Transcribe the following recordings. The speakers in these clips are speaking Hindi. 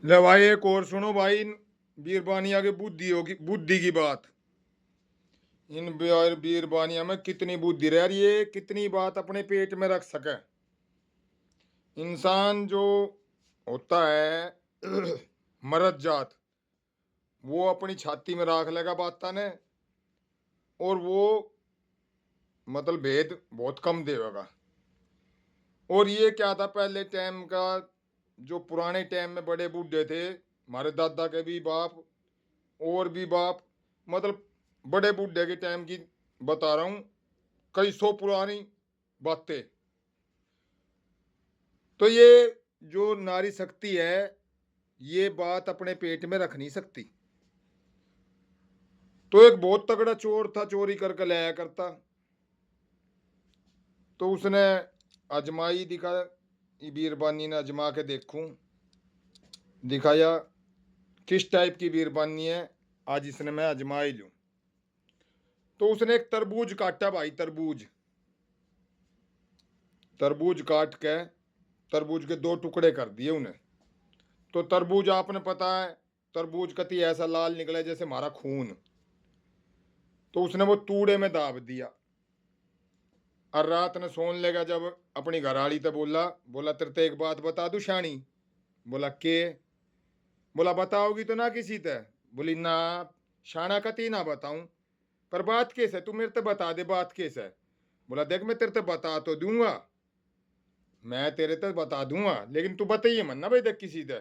ले भाई एक और सुनो भाई। बीरबानिया की बुद्धि होगी, बुद्धि की बात। इन बीरबानिया में कितनी बुद्धि रह रही है, कितनी बात अपने पेट में रख सके इंसान जो होता है। मरद जात, वो अपनी छाती में राख लेगा बात ने। और वो मतलब भेद बहुत कम देगा। और ये क्या था पहले टाइम का, जो पुराने टाइम में बड़े बूढ़े थे, हमारे दादा के भी बाप और भी बाप, मतलब बड़े बूढ़े के टाइम की बता रहा हूँ, कई सौ पुरानी बातें। तो ये जो नारी शक्ति है, ये बात अपने पेट में रख नहीं सकती। तो एक बहुत तगड़ा चोर था, चोरी करके लाया करता। तो उसने अजमाई, दिखा, बीरबानी ने अजमा के देखूं, दिखाया किस टाइप की बीरबानी है, आज इसने मैं अजमा ही लूं। तो उसने एक तरबूज काटा भाई, तरबूज। तरबूज काट के तरबूज के दो टुकड़े कर दिए उन्हें। तो तरबूज आपने पता है, तरबूज कति ऐसा लाल निकला जैसे हमारा खून। तो उसने वो तूड़े में दाब दिया। और रात ने सोन लेगा जब, अपनी घरवाली तो बोला, बोला तेरे ते एक बात बता दू शानी। बोला के? बोला बताओगी तो ना किसी ते? बोली ना, शाना कति ना बताऊं, पर बात कैसे है, तू मेरे ते बता दे बात कैसे है। बोला देख मैं तेरे ते बता तो दूंगा, मैं तेरे ते बता दूंगा, लेकिन तू बताइए मन ना भाई देख किसी ते।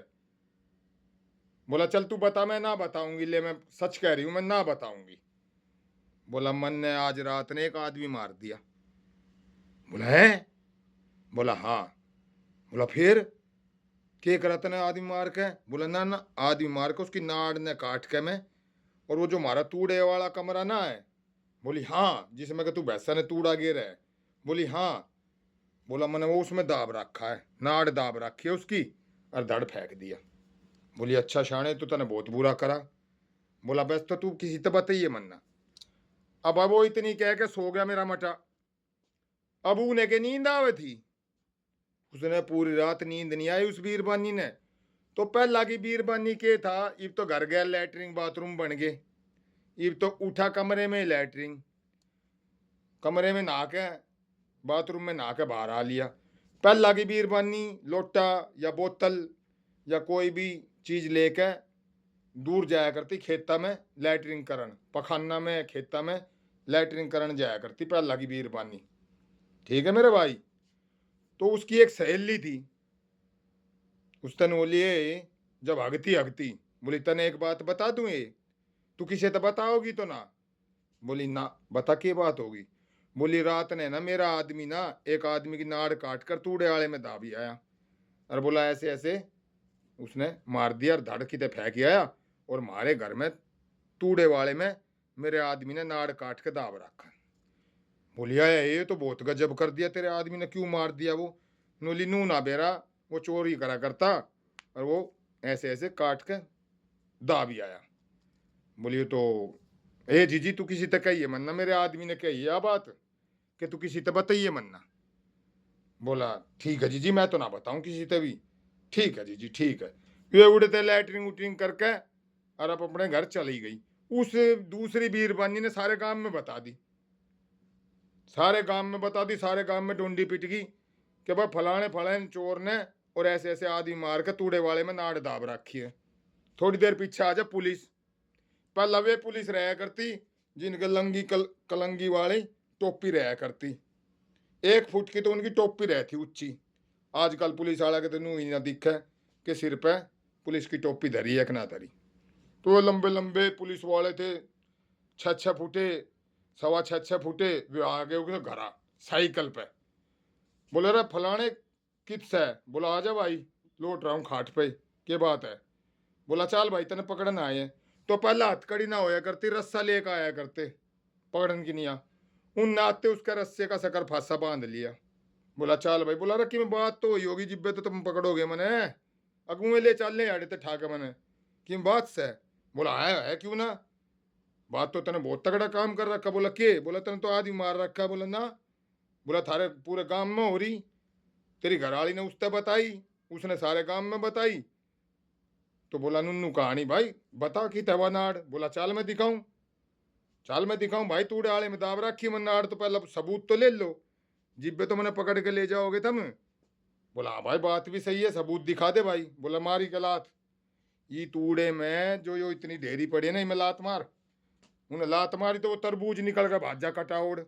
बोला चल तू बता, मैं ना बताऊंगी, ले मैं सच कह रही हूं, मैं ना बताऊंगी। बोला मन ने आज रात ने एक आदमी मार दिया। बोला है? बोला हाँ। बोला फिर के करा तने आदमी मार के? बोला ना ना, आदमी मार के उसकी नाड़ ने काट के मैं, और वो जो हमारा तूड़े वाला कमरा ना है। बोली हाँ, जिसमें कि तू भैंसा ने तूड़ा गिर है। बोली हाँ। बोला मैंने वो उसमें दाब रखा है, नाड़ दाब रखी है उसकी, और धड़ फेंक दिया। बोली अच्छा शाणे, तो तने बहुत बुरा करा। बोला बस तो तू किसी तो बताइए मन्ना। अब वो इतनी कह के सो गया मेरा मटा। अब उन्हें के नींद आवे थी, उसने पूरी रात नींद नहीं आई उस बीरबानी ने। तो पहला की बीरबानी के था, इब तो घर गया लैटरिन बाथरूम बन गए, इब तो उठा कमरे में लैटरिन, कमरे में नहा के, बाथरूम में नहा के बाहर आ लिया। पहला की बीरबानी लोटा या बोतल या कोई भी चीज लेके दूर जाया करती खेता में लैटरिन करन, पखाना में खेता में लैटरिन करन जाया करती पहला की बीरबानी। ठीक है मेरे भाई। तो उसकी एक सहेली थी, उस तन बोलिए, जब हगती हगती, बोली तने एक बात बता दूं, ये तू किसे तो बताओगी तो ना? बोली ना, बता के बात होगी। बोली रात ने ना मेरा आदमी ना एक आदमी की नाड़ काट कर तूड़े वाले में दाबी आया। और बोला ऐसे ऐसे उसने मार दिया और धड़ की फेंक आया, और हमारे घर में तूड़े वाले में मेरे आदमी ने नाड़ काट के दाब रखा। बोलिया ये तो बहुत गजब कर दिया, तेरे आदमी ने क्यों मार दिया वो? नोली नू ना बेरा, वो चोरी करा करता, और वो ऐसे ऐसे काट के दाबी आया। बोलिए तो ए जीजी तू किसी तक कही है मन्ना, मेरे आदमी ने कही है बात कि तू किसी तक बताइए मन्ना। बोला ठीक है जीजी, मैं तो ना बताऊं किसी तक भी। ठीक है जीजी ठीक है। वे उड़ते लैटरिंग उटरिंग करके और अब अपने घर चली गई। उस दूसरी बीरबानी ने सारे गांव में बता दी, सारे गांव में बता दी, सारे गांव में डोंडी पिट गई कि भाई फलाने फलाने चोर ने और ऐसे ऐसे आदमी मार के तूड़े वाले में नाड़ दाब रखी है। थोड़ी देर पीछे आ जा पुलिस। पहले वे पुलिस रहा करती जिनके लंगी कलंगी वाली टोपी रहा करती, 1 फुट की तो उनकी टोपी रहती ऊंची। आजकल पुलिस वाला के तो नू ही ना दिखे कि सिर पे पुलिस की टोपी धरी है कि ना धरी। तो वो लंबे लंबे पुलिस वाले थे, 6 6 फुटे, 6.25 6 फुटे, वे आगे उनके घरा साइकिल पे। बोले रे फलाने किस है? बोला आ जा भाई, लौट रहा हूँ खाट पे, के बात है? बोला चल भाई तेने पकड़न आए हैं। तो पहले हथकड़ी ना होया करती, रस्सा लेकर आया करते पकड़न की निया। उन नाते उसका रस्से का सकर फांसा बांध लिया। बोला चल भाई, बोला रखी में बात तो हुई होगी, जिब्बे तो तुम पकड़ोगे मने, अगुए ले चलने आड़े थे ठाके मने कि बात से। बोला है क्यों ना, बात तो तने बहुत तगड़ा काम कर रखा। बोला के? बोला तने तो आदमी मार रखा। बोला ना। बोला थारे पूरे गांव में हो रही, तेरी घरवाली ने उसने बताई, उसने सारे गांव में बताई। तो बोला नुन्नू कहानी भाई बता कि तवा नाड़। बोला चल मैं दिखाऊं, चल मैं दिखाऊं भाई, तूड़े आले में दाब रखी मन नाड़, तो पहले सबूत तो ले लो, जिब्बे तो मैंने पकड़ के ले जाओगे तुम। बोला हाँ भाई बात भी सही है, सबूत दिखा दे भाई। बोला मारी के लात, ये तूड़े में जो यो इतनी ढेरी पड़ी है ना, मैं लात मार। उन्हें लात मारी तो वो तरबूज निकल गया भाजा कटाओड़।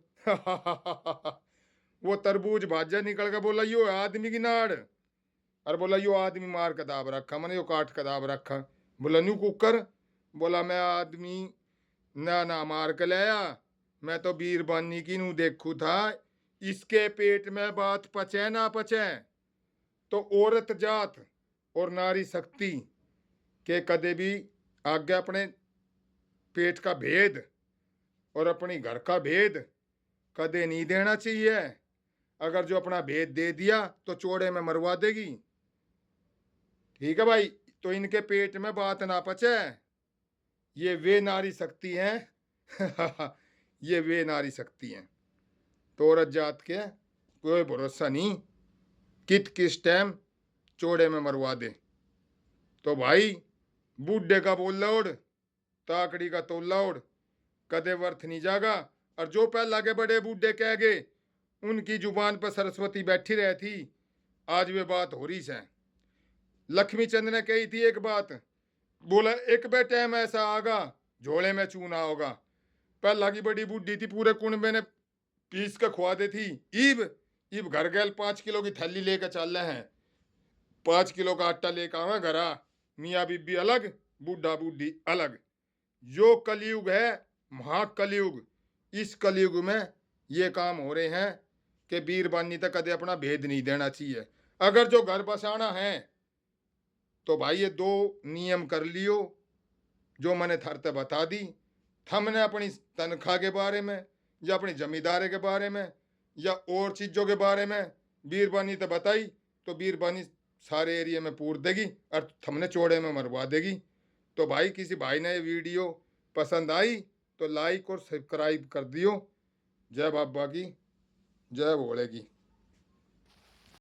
वो तरबूज भाजा निकल गया। बोला यो आदमी की नाड़। अरे बोला यो आदमी मार के दाब रखा, मैंने यो काट के दाब रखा। बोला न्यू कुकर। बोला मैं आदमी ना ना मार के लाया, मैं तो बीरबानी की नू देखू था, इसके पेट में बात पचे ना पचे। तो औरत जात और नारी शक्ति के कदे भी आगे अपने पेट का भेद और अपनी घर का भेद कदे नहीं देना चाहिए। अगर जो अपना भेद दे दिया तो चोड़े में मरवा देगी। ठीक है भाई, तो इनके पेट में बात ना पचे, ये वे नारी शक्ति हैं। ये वे नारी शक्ति हैं। तो औरत जात के कोई भरोसा नहीं, कित किस टाइम चोड़े में मरवा दे। तो भाई बूढ़े का बोल उड़, ताकड़ी का तोला उड़, कदे वर्थ नहीं जागा। और जो पहला के बड़े बूढ़े कह गए, उनकी जुबान पर सरस्वती बैठी रहती, आज वे बात हो रही है। लक्ष्मी चंद ने कही थी एक बात, बोला एक बे टाइम ऐसा आगा झोले में चूना होगा। पहला की बड़ी बूढ़ी थी, पूरे कुंबे ने पीस के खुआ दे थी। ईब ईब घर गैल 5 किलो की थैली लेकर चल रहे हैं, 5 किलो का आटा लेकर आवे घरा, मियाँ बीबी अलग, बूढ़ा बूढ़ी अलग। जो कलयुग है महाकलयुग, इस कलयुग में ये काम हो रहे हैं कि बीरबानी तक कदे अपना भेद नहीं देना चाहिए। अगर जो घर बसाना है तो भाई ये 2 नियम कर लियो जो मैंने थरते बता दी। हमने अपनी तनख्वाह के बारे में या अपनी जमींदारी के बारे में या और चीज़ों के बारे में बीरबानी तो बताई, तो बीरबानी सारे एरिया में पूर देगी और हमने चौड़े में मरवा देगी। तो भाई किसी भाई ने ये वीडियो पसंद आई तो लाइक और सब्सक्राइब कर दियो। जय बाबा की, जय भोले की।